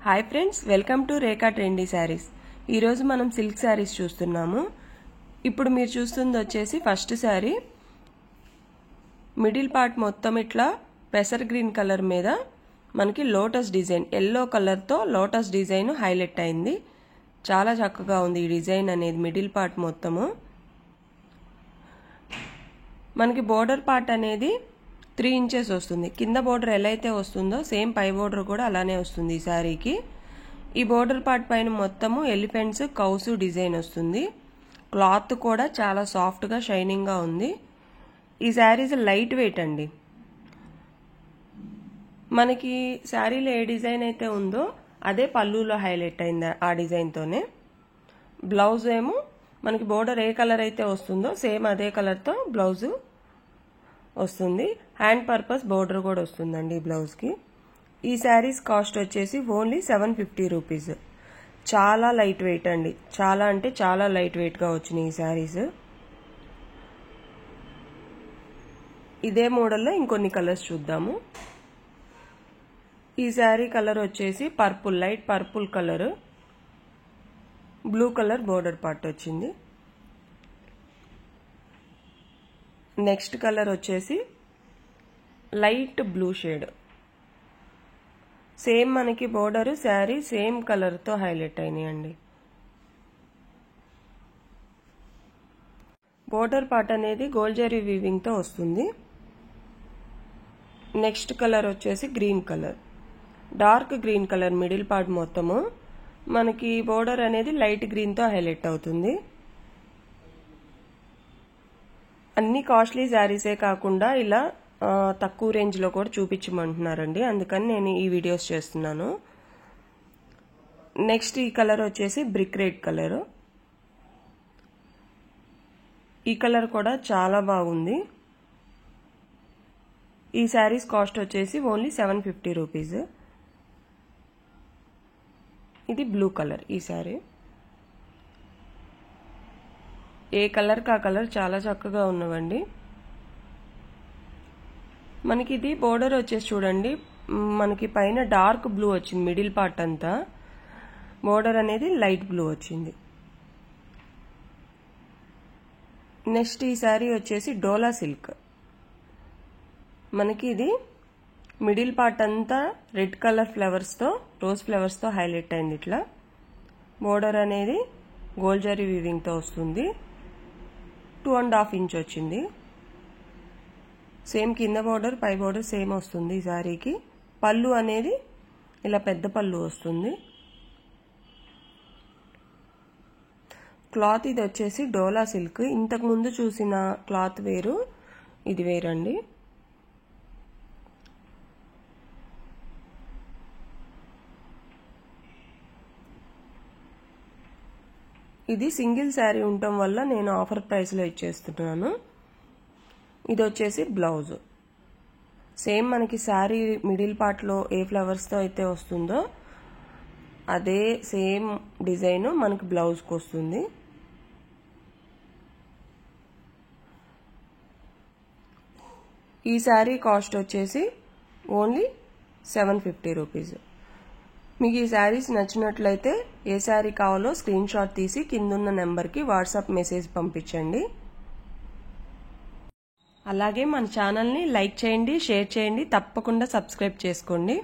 Hi friends, welcome to Rekha trendy saris. ఈరోజు మనం silk saris చూస్తున్నాము. ఇప్పుడు మీరు చూస్తుంది వచ్చేసి ఫస్ట్ శారీ. మిడిల్ పార్ట్ మొత్తం ఇట్లా పెసర్ గ్రీన్ కలర్ మీద మనకి లోటస్ డిజైన్, ఎల్లో కలర్తో లోటస్ డిజైన్ హైలైట్ అయింది. చాలా చక్కగా ఉంది ఈ డిజైన్ అనేది. మిడిల్ పార్ట్ మొత్తము మనకి బోర్డర్ పార్ట్ అనేది 3 ఇంచెస్ వస్తుంది. కింద బోర్డర్ ఎలా అయితే వస్తుందో సేమ్ పై బోర్డర్ కూడా అలానే వస్తుంది ఈ శారీకి. ఈ బోర్డర్ పార్ట్ పైన మొత్తము ఎలిఫెంట్స్, కౌసు డిజైన్ వస్తుంది. క్లాత్ కూడా చాలా సాఫ్ట్గా షైనింగ్గా ఉంది. ఈ శారీస్ లైట్ వెయిట్ అండి. మనకి శారీలో ఏ డిజైన్ అయితే ఉందో అదే పళ్ళులో హైలైట్ అయింది ఆ డిజైన్తోనే. బ్లౌజ్ ఏమో మనకి బోర్డర్ ఏ కలర్ అయితే వస్తుందో సేమ్ అదే కలర్తో బ్లౌజు వస్తుంది. హ్యాండ్ పర్పస్ బోర్డర్ కూడా వస్తుందండి ఈ బ్లౌజ్కి. ఈ శారీస్ కాస్ట్ వచ్చేసి ఓన్లీ 750 రూపీస్. చాలా లైట్ వెయిట్ అండి. చాలా అంటే చాలా లైట్ వెయిట్గా వచ్చినాయి ఈ శారీస్. ఇదే మోడల్లో ఇంకొన్ని కలర్స్ చూద్దాము. ఈ శారీ కలర్ వచ్చేసి purple, light purple colour, blue colour border part వచ్చింది. నెక్స్ట్ కలర్ వచ్చేసి లైట్ బ్లూ షేడ్. సేమ్ మనకి బోర్డర్ శారీ సేమ్ కలర్తో హైలైట్ అయినాయండి. బోర్డర్ పార్ట్ అనేది గోల్డ్ జరీ వీవింగ్తో వస్తుంది. నెక్స్ట్ కలర్ వచ్చేసి green colour, dark green colour. Middle part మొత్తము మనకి బోర్డర్ అనేది లైట్ గ్రీన్తో హైలైట్ అవుతుంది. అన్ని కాస్ట్లీ శారీసే కాకుండా ఇలా తక్కువ రేంజ్లో కూడా చూపించమంటున్నారండి, అందుకని నేను ఈ వీడియోస్ చేస్తున్నాను. నెక్స్ట్ ఈ కలర్ వచ్చేసి బ్రిక్ రెడ్ కలర్. ఈ కలర్ కూడా చాలా బాగుంది. ఈ శారీస్ కాస్ట్ వచ్చేసి ఓన్లీ 750 రూపీస్. ఇది బ్లూ కలర్. ఈ శారీ ఏ కలర్కి ఆ కలర్ చాలా చక్కగా ఉన్నవండి. మనకి ఇది బోర్డర్ వచ్చేసి చూడండి, మనకి పైన డార్క్ బ్లూ వచ్చింది. మిడిల్ పార్ట్ అంతా బోర్డర్ అనేది లైట్ బ్లూ వచ్చింది. నెక్స్ట్ ఈ శారీ వచ్చేసి డోలా సిల్క్. మనకి ఇది మిడిల్ పార్ట్ అంతా రెడ్ కలర్ ఫ్లవర్స్తో, రోజ్ ఫ్లవర్స్తో హైలైట్ అయింది. ఇట్లా బోర్డర్ అనేది గోల్డ్ జరీ వీవింగ్తో వస్తుంది. 2.5 ఇంచ్ వచ్చింది. సేమ్ కింద బోర్డర్ పై బోర్డర్ సేమ్ వస్తుంది ఈ శారీకి. పళ్ళు అనేది ఇలా పెద్ద పళ్ళు వస్తుంది. క్లాత్ ఇది వచ్చేసి డోలా సిల్క్. ఇంతకు ముందు చూసిన క్లాత్ వేరు, ఇది వేరండి. ఇది సింగిల్ శారీ ఉండటం వల్ల నేను ఆఫర్ ప్రైస్లో ఇచ్చేస్తున్నాను. ఇది వచ్చేసి బ్లౌజ్. సేమ్ మనకి శారీ మిడిల్ పార్ట్లో ఏ ఫ్లవర్స్తో అయితే వస్తుందో అదే సేమ్ డిజైన్ మనకి బ్లౌజ్కి వస్తుంది. ఈ శారీ కాస్ట్ వచ్చేసి ఓన్లీ 750 రూపీస్. మీకు ఈ శారీస్ నచ్చినట్లయితే ఏ శారీ కావాలో స్క్రీన్ షాట్ తీసి కిందున్న నెంబర్కి వాట్సాప్ మెసేజ్ పంపించండి. అలాగే మన ఛానల్ని లైక్ చేయండి, షేర్ చేయండి, తప్పకుండా సబ్స్క్రైబ్ చేసుకోండి.